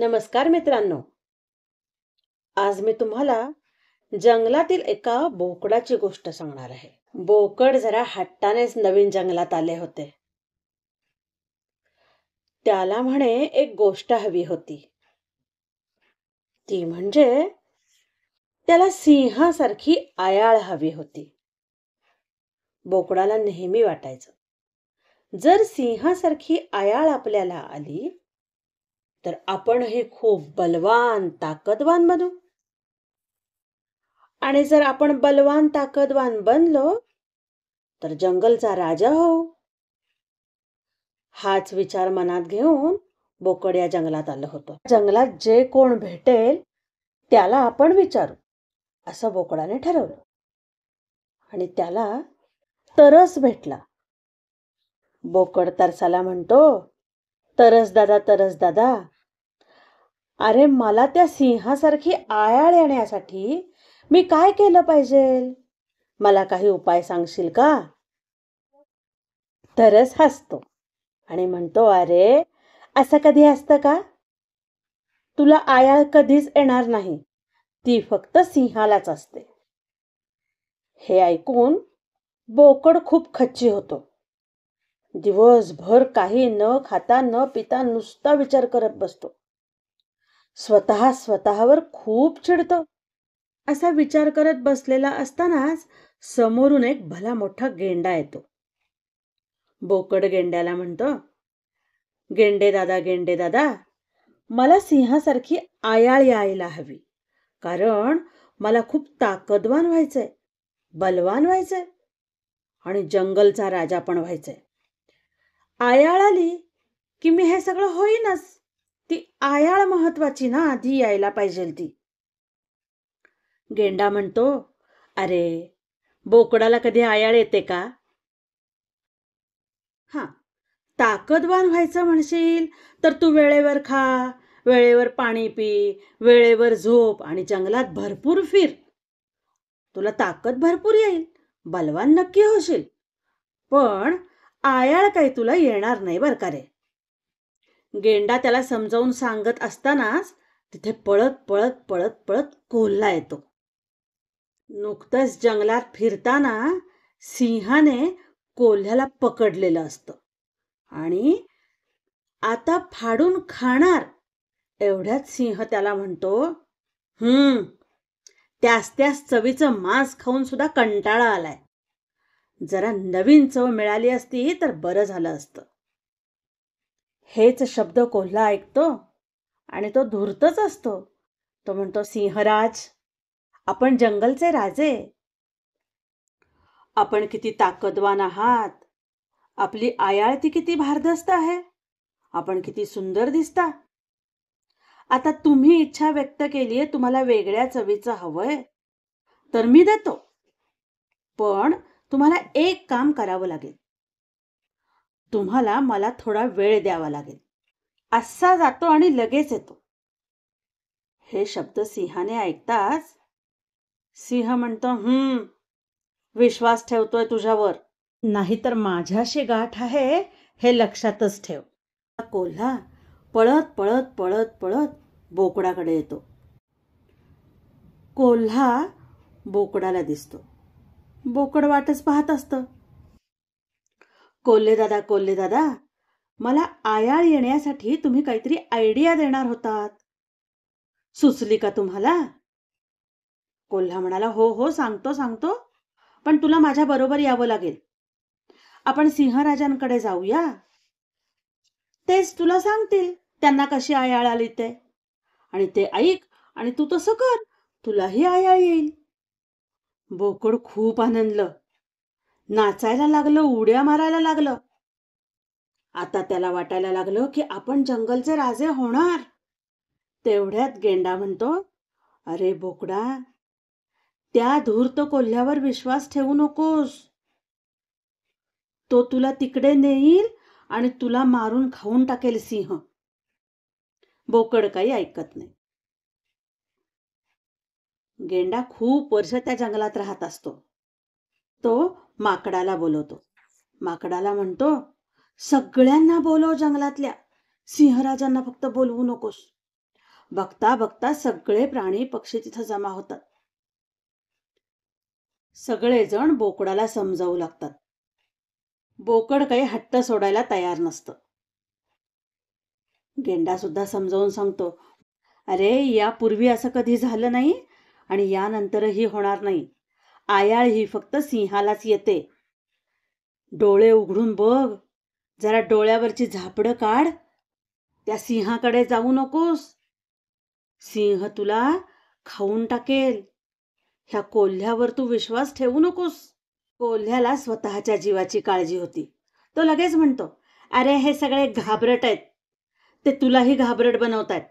नमस्कार मित्रांनो. आज मी तुम्हाला जंगलातील एका बोकडाची गोष्ट सांगणार आहे. बोकड जरा हट्टानेच नवीन जंगलात आले होते. त्याला म्हणे एक गोष्ट हवी होती. ती म्हणजे त्याला सिंहासारखी आयाळ हवी होती. बोकडाला नेहमी वाटायचं, जर सिंहासारखी आयाळ आपल्याला आली तर आपण हे खूप बलवान ताकदवान बनू. आणि जर आपण बलवान ताकदवान बनलो तर जंगलचा राजा होऊ. हाच विचार मनात घेऊन बोकड या जंगलात आलं होतं. जंगलात जे कोण भेटेल त्याला आपण विचारू, असं बोकडाने ठरवलं. आणि त्याला तरस भेटला. बोकड तरसाला म्हणतो, तरस दादा, तरस दादा, अरे मला त्या सिंहासारखी आयाळ येण्यासाठी मी काय केलं पाहिजे? मला काही उपाय सांगशील का? तरस हसतो आणि म्हणतो, अरे असं कधी असतं का? तुला आयाळ कधीच येणार नाही, ती फक्त सिंहालाच असते. हे ऐकून बोकड खूप खच्ची होतो. दिवसभर काही न खाता न पिता नुसता विचार करत बसतो. स्वतःवर खूप चिडतो. असा विचार करत बसलेला असतानाच समोरून एक भला मोठा गेंडा येतो. बोकड गेंड्याला म्हणतो, गेंडे दादा, मला सिंहासारखी आयाळ यायला हवी, कारण मला खूप ताकदवान व्हायचंय, बलवान व्हायचंय आणि जंगलचा राजा पण व्हायचंय. आयाळ आली की मी हे सगळं होईनच. ती आयाळ महत्वाची ना, आधी यायला पाहिजे ती. गेंडा म्हणतो, अरे बोकडाला कधी आयाळ येते का? हा, ताकदवान व्हायचं म्हणशील तर तू वेळेवर खा, वेळेवर पाणी पी, वेळेवर झोप आणि जंगलात भरपूर फिर. तुला ताकद भरपूर येईल, बलवान नक्की होशील. पण आयाळ काही तुला येणार नाही बर का रे. गेंडा त्याला समजावून सांगत असतानाच तिथे पळत पळत पळत पळत कोल्हा येतो. नुकतंच जंगलात फिरताना सिंहाने कोल्ह्याला पकडलेलं असतं आणि आता फाडून खाणार. एवढ्यात सिंह त्याला म्हणतो, त्याच चवीचं मांस खाऊन सुद्धा कंटाळा आलाय. जरा नवीन चव मिळाली असती तर बरं झालं असतं. हेच शब्द कोल्हा ऐकतो आणि तो धूर्तच असतो. तो म्हणतो, सिंहराज, आपण जंगलचे राजे, आपण किती ताकदवान आहात, आपली आयाळ ती किती भारदस्त आहे, आपण किती सुंदर दिसता. आता तुम्ही इच्छा व्यक्त केलीये, तुम्हाला वेगळ्या चवीचं हवंय, तर मी देतो. पण तुम्हाला एक काम करावं लागेल. तुम्हाला मला थोडा वेळ द्यावा लागेल. असा जातो आणि लगेच येतो. हे शब्द सिंहाने ऐकताच सिंह म्हणतो, विश्वास ठेवतोय तुझ्यावर, नाहीतर माझ्याशी गाठ आहे हे लक्षातच ठेव. कोल्हा पळत पळत पळत पळत बोकडाकडे येतो. कोल्हा बोकडाला दिसतो. बोकड वाटच पाहत असतं. कोल्हे दादा, मला आयाळ येण्यासाठी तुम्ही काहीतरी आयडिया देणार होतात, सुचली का तुम्हाला? कोल्हा म्हणाला, हो सांगतो, पण तुला माझ्या बरोबर यावं लागेल. आपण सिंहराजांकडे जाऊया, तेच तुला सांगतील त्यांना कशी आयाळ आली ते. आणि ते ऐक आणि तू तसं कर, तुलाही आयाळ येईल. बोकड खूप आनंदलं, नाचायला लागलं, उड्या मारायला लागलं. आता त्याला वाटायला लागलं की आपण जंगलचे राजे होणार. तेवढ्यात गेंडा म्हणतो, अरे बोकडा, त्या धूर्त कोल्ह्यावर विश्वास ठेवू नकोस. तो तुला तिकडे नेईल आणि तुला मारून खाऊन टाकेल सिंह. बोकड काही ऐकत नाही. गेंडा खूप वर्ष त्या जंगलात राहत असतो. तो माकडाला बोलवतो. माकडाला म्हणतो, सगळ्यांना बोलव जंगलातल्या, सिंहराजांना फक्त बोलवू नकोस. बघता बघता सगळे प्राणी पक्षी तिथं जमा होतात. सगळेजण बोकडाला समजावू लागतात. बोकड काही हट्ट सोडायला तयार नसतं. गेंडा सुद्धा समजावून सांगतो, अरे यापूर्वी असं कधी झालं नाही आणि यानंतरही होणार नाही. आयाळ ही फक्त सिंहालाच येते. डोळे उघडून बघ, जरा डोळ्यावरची झापडं काढ. त्या सिंहाकडे जाऊ नकोस. सिंह तुला खाऊन टाकेल. ह्या कोल्ह्यावर तू विश्वास ठेवू नकोस. कोल्ह्याला स्वतःच्या जीवाची काळजी होती. तो लगेच म्हणतो, अरे हे सगळे घाबरट आहेत. ते तुलाही घाबरट बनवतायत.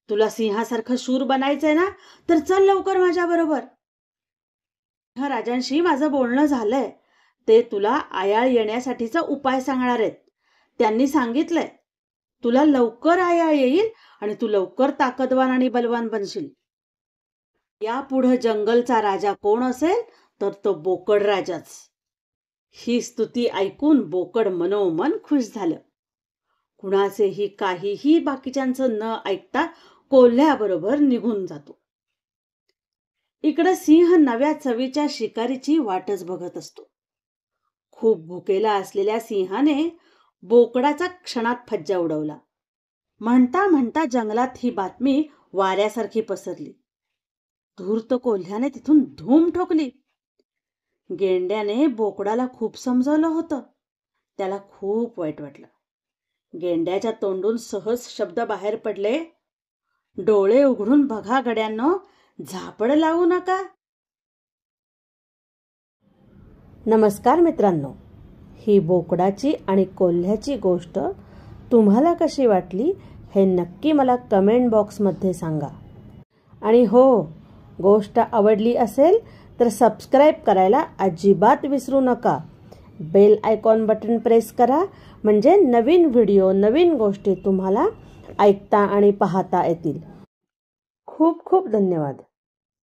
तुला सिंहासारखं शूर बनायचंय ना, तर चल लवकर माझ्याबरोबर. राजांशी माझं बोलणं झालंय. ते तुला आयाळ येण्यासाठीचा उपाय सांगणार आहेत. त्यांनी सांगितलंय तुला लवकर आयाळ येईल आणि तू लवकर ताकदवान आणि बलवान बनशील. यापुढे जंगलचा राजा कोण असेल तर तो बोकड राजाच. ही स्तुती ऐकून बोकड मनोमन खुश झालं. कुणाचेही काहीही बाकीच्यांचं न ऐकता कोल्ह्याबरोबर निघून जातो. इकडं सिंह नव्या चवीच्या शिकारीची वाटच बघत असतो. खूप भुकेला असलेल्या सिंहाने बोकडाचा क्षणात फज्जा उडवला. म्हणता म्हणता जंगलात ही बातमी वाऱ्यासारखी पसरली. धूर्त कोल्ह्याने तिथून धूम ठोकली. गेंड्याने बोकडाला खूप समजावलं होतं. त्याला खूप वाईट वाटलं. गेंड्याच्या तोंडून सहज शब्द बाहेर पडले, डोळे उघडून बघा गड्यांनो, झापड लावू नका. नमस्कार मित्रांनो, ही बोकडाची आणि कोल्ह्याची गोष्ट तुम्हाला कशी वाटली हे नक्की मला कमेंट बॉक्समध्ये सांगा. आणि हो, गोष्ट आवडली असेल तर सबस्क्राईब करायला अजिबात विसरू नका. बेल आयकॉन बटन प्रेस करा, म्हणजे नवीन व्हिडिओ, नवीन गोष्टी तुम्हाला ऐकता आणि पाहता येतील. खूप खूप धन्यवाद.